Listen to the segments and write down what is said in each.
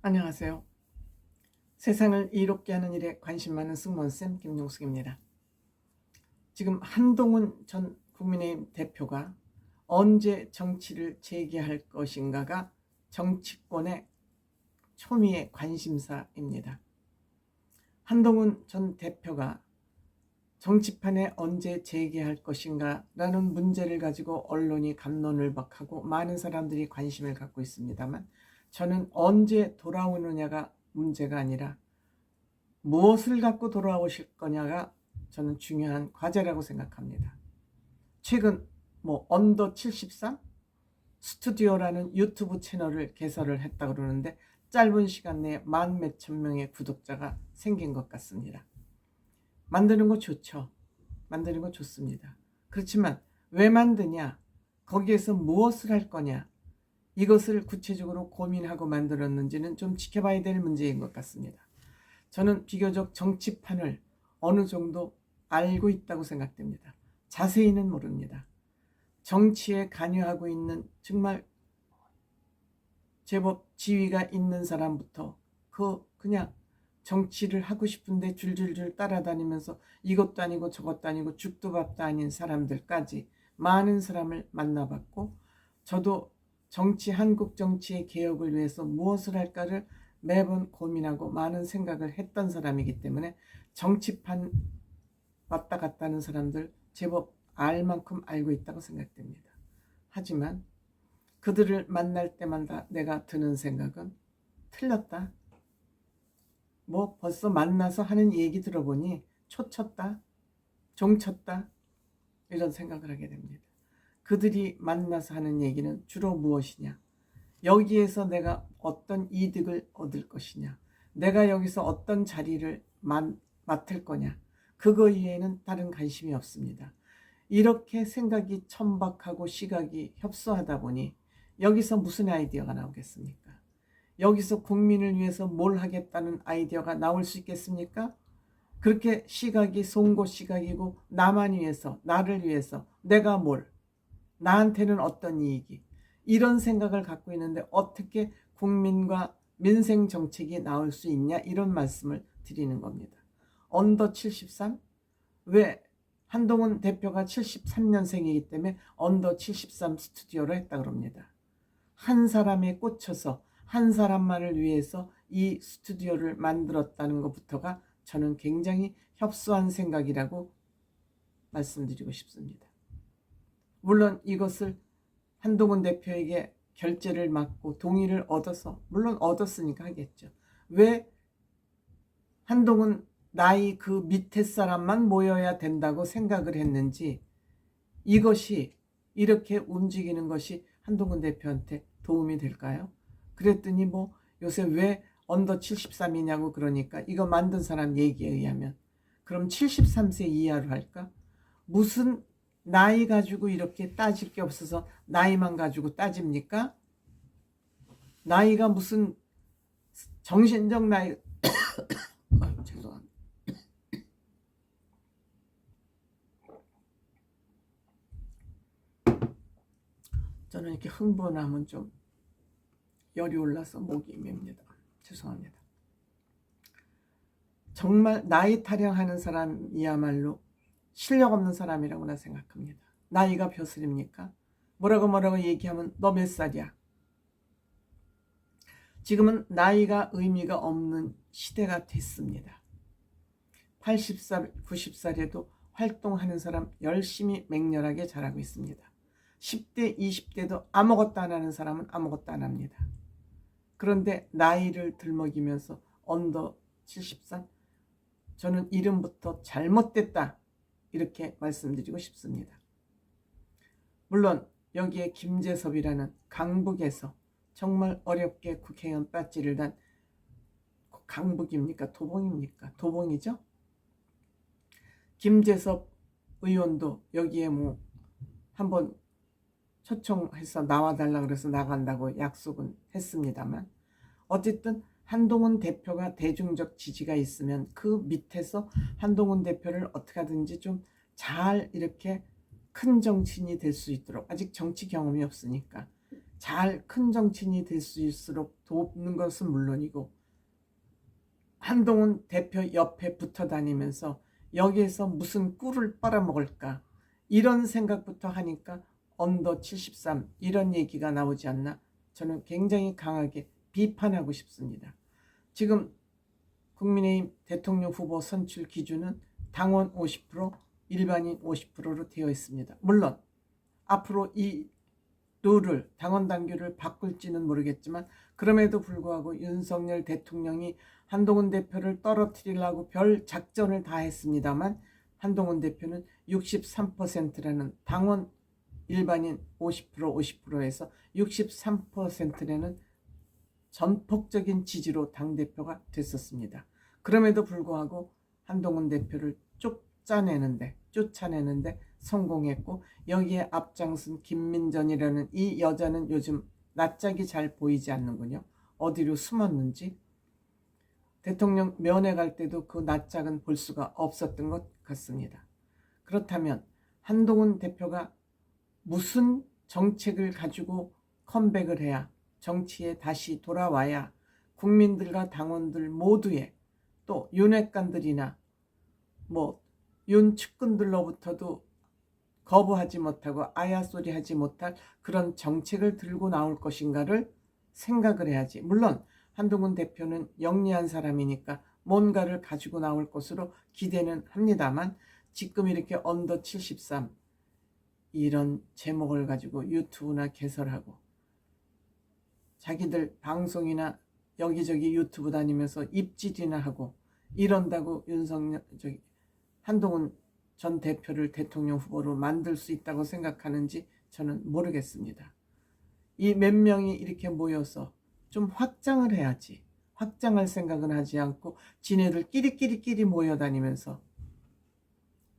안녕하세요. 세상을 이롭게 하는 일에 관심 많은 승무원쌤 김용숙입니다. 지금 한동훈 전 국민의힘 대표가 언제 정치를 재개할 것인가가 정치권의 초미의 관심사입니다. 한동훈 전 대표가 정치판에 언제 재개할 것인가 라는 문제를 가지고 언론이 갑론을박하고 많은 사람들이 관심을 갖고 있습니다만, 저는 언제 돌아오느냐가 문제가 아니라 무엇을 갖고 돌아오실 거냐가 저는 중요한 과제라고 생각합니다. 최근 언더 73 스튜디오라는 유튜브 채널을 개설을 했다고 그러는데, 짧은 시간 내에 만 몇천 명의 구독자가 생긴 것 같습니다. 만드는 거 좋죠. 만드는 거 좋습니다. 그렇지만 왜 만드냐, 거기에서 무엇을 할 거냐, 이것을 구체적으로 고민하고 만들었는지는 좀 지켜봐야 될 문제인 것 같습니다. 저는 비교적 정치판을 어느 정도 알고 있다고 생각됩니다. 자세히는 모릅니다. 정치에 관여하고 있는 정말 제법 지위가 있는 사람부터 그냥 정치를 하고 싶은데 줄줄줄 따라다니면서 이것도 아니고 저것도 아니고 죽도 밥도 아닌 사람들까지 많은 사람을 만나봤고, 저도 한국 정치의 개혁을 위해서 무엇을 할까를 매번 고민하고 많은 생각을 했던 사람이기 때문에 정치판 왔다 갔다 하는 사람들 제법 알 만큼 알고 있다고 생각됩니다. 하지만 그들을 만날 때마다 내가 드는 생각은 틀렸다. 벌써 만나서 하는 얘기 들어보니 초쳤다, 종쳤다, 이런 생각을 하게 됩니다. 그들이 만나서 하는 얘기는 주로 무엇이냐, 여기에서 내가 어떤 이득을 얻을 것이냐, 내가 여기서 어떤 자리를 맡을 거냐, 그거 이외에는 다른 관심이 없습니다. 이렇게 생각이 천박하고 시각이 협소하다 보니 여기서 무슨 아이디어가 나오겠습니까? 여기서 국민을 위해서 뭘 하겠다는 아이디어가 나올 수 있겠습니까? 그렇게 시각이 송곳 시각이고, 나만 위해서, 나를 위해서, 내가 나한테는 어떤 이익이, 이런 생각을 갖고 있는데 어떻게 국민과 민생 정책이 나올 수 있냐, 이런 말씀을 드리는 겁니다. 언더 73? 왜 한동훈 대표가 73년생이기 때문에 언더 73 스튜디오로 했다 그럽니다. 한 사람에 꽂혀서 한 사람만을 위해서 이 스튜디오를 만들었다는 것부터가 저는 굉장히 협소한 생각이라고 말씀드리고 싶습니다. 물론 이것을 한동훈 대표에게 결제를 맡고 동의를 얻어서, 물론 얻었으니까 하겠죠. 왜 한동훈 나이 그 밑에 사람만 모여야 된다고 생각을 했는지, 이것이 이렇게 움직이는 것이 한동훈 대표한테 도움이 될까요? 그랬더니 요새 왜 언더 73이냐고 그러니까, 이거 만든 사람 얘기에 의하면 그럼 73세 이하로 할까? 무슨 나이 가지고 이렇게 따질 게 없어서 나이만 가지고 따집니까? 나이가 무슨 정신적 나이 죄송합니다. 저는 이렇게 흥분하면 좀 열이 올라서 목이 맵니다. 죄송합니다. 정말 나이 타령하는 사람이야말로 실력 없는 사람이라고 생각합니다. 나이가 벼슬입니까? 뭐라고 얘기하면 너 몇 살이야? 지금은 나이가 의미가 없는 시대가 됐습니다. 80살, 90살에도 활동하는 사람 열심히 맹렬하게 잘하고 있습니다. 10대, 20대도 아무것도 안 하는 사람은 아무것도 안 합니다. 그런데 나이를 들먹이면서 언더 73? 저는 이름부터 잘못됐다, 이렇게 말씀드리고 싶습니다. 물론 여기에 김재섭이라는 강북에서 정말 어렵게 국회의원 배지를 단, 강북입니까? 도봉입니까? 도봉이죠? 김재섭 의원도 여기에 한번 초청해서 나와달라 그래서 나간다고 약속은 했습니다만, 어쨌든 한동훈 대표가 대중적 지지가 있으면 그 밑에서 한동훈 대표를 어떻게 하든지 좀 잘 이렇게 큰 정치인이 될 수 있도록, 아직 정치 경험이 없으니까 잘 큰 정치인이 될 수 있을수록 돕는 것은 물론이고 한동훈 대표 옆에 붙어 다니면서 여기에서 무슨 꿀을 빨아먹을까 이런 생각부터 하니까 언더 73 이런 얘기가 나오지 않나 저는 굉장히 강하게 비판하고 싶습니다. 지금 국민의힘 대통령 후보 선출 기준은 당원 50%, 일반인 50%로 되어 있습니다. 물론 앞으로 이 룰을 당원 당규를 바꿀지는 모르겠지만 그럼에도 불구하고 윤석열 대통령이 한동훈 대표를 떨어뜨리려고 별 작전을 다 했습니다만 한동훈 대표는 63%라는 당원 일반인 50% 50%에서 63%라는 전폭적인 지지로 당대표가 됐었습니다. 그럼에도 불구하고 한동훈 대표를 쫓아내는데 성공했고 여기에 앞장선 김민전이라는 이 여자는 요즘 낯짝이 잘 보이지 않는군요. 어디로 숨었는지. 대통령 면회 갈 때도 그 낯짝은 볼 수가 없었던 것 같습니다. 그렇다면 한동훈 대표가 무슨 정책을 가지고 컴백을 해야 정치에 다시 돌아와야 국민들과 당원들 모두의 또 윤핵관들이나 윤 측근들로부터도 거부하지 못하고 아야소리 하지 못할 그런 정책을 들고 나올 것인가를 생각을 해야지. 물론 한동훈 대표는 영리한 사람이니까 뭔가를 가지고 나올 것으로 기대는 합니다만 지금 이렇게 언더 73 이런 제목을 가지고 유튜브나 개설하고 자기들 방송이나 여기저기 유튜브 다니면서 입질이나 하고 이런다고 한동훈 전 대표를 대통령 후보로 만들 수 있다고 생각하는지 저는 모르겠습니다. 이 몇 명이 이렇게 모여서 좀 확장을 해야지. 확장할 생각은 하지 않고 지네들 끼리끼리 모여다니면서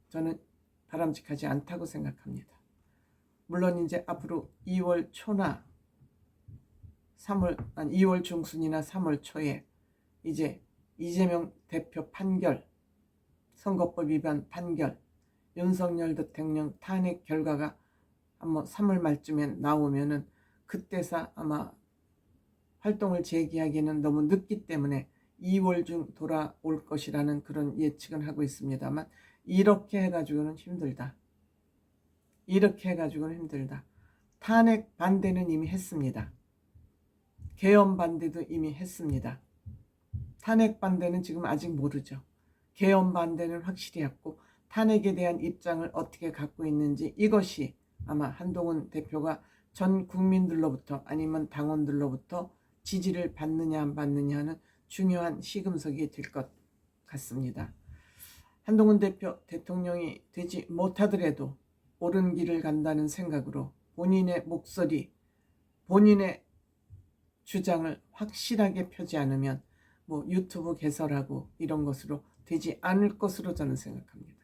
저는 바람직하지 않다고 생각합니다. 물론 이제 앞으로 2월 초나 2월 중순이나 3월 초에 이제 이재명 대표 판결, 선거법 위반 판결, 윤석열 대통령 탄핵 결과가 한번 3월 말쯤에 나오면은 그때서 아마 활동을 재개하기는 너무 늦기 때문에 2월 중 돌아올 것이라는 그런 예측은 하고 있습니다만 이렇게 해가지고는 힘들다. 탄핵 반대는 이미 했습니다. 계엄 반대도 이미 했습니다. 탄핵 반대는 지금 아직 모르죠. 계엄 반대는 확실히 했고 탄핵에 대한 입장을 어떻게 갖고 있는지 이것이 아마 한동훈 대표가 전 국민들로부터 아니면 당원들로부터 지지를 받느냐 안 받느냐 하는 중요한 시금석이 될 것 같습니다. 한동훈 대표 대통령이 되지 못하더라도 옳은 길을 간다는 생각으로 본인의 목소리, 본인의 주장을 확실하게 펴지 않으면 유튜브 개설하고 이런 것으로 되지 않을 것으로 저는 생각합니다.